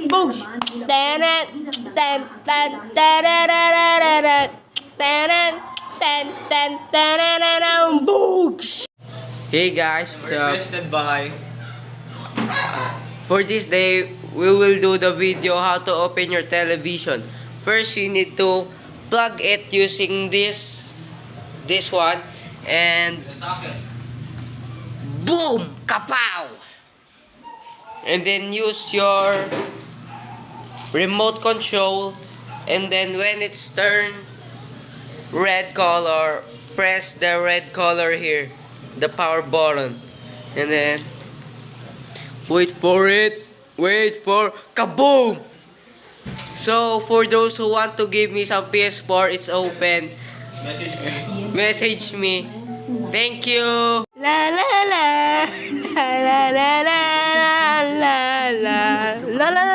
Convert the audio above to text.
Books. Tanan. Tan tan tararararara. Tanan. Tan tan tararara. Books. Hey guys, Requested by for this day, we will do the video how to open your television. First, you need to plug it using this one, and the socket. boom, kapow! And then use your remote control, and then when it's turned red color, press the red color here, the power button, and then wait for it. Wait for kaboom! So for those who want to give me some PS4, it's open. Message me. Message me. Thank you. La la la la la la la la la la la la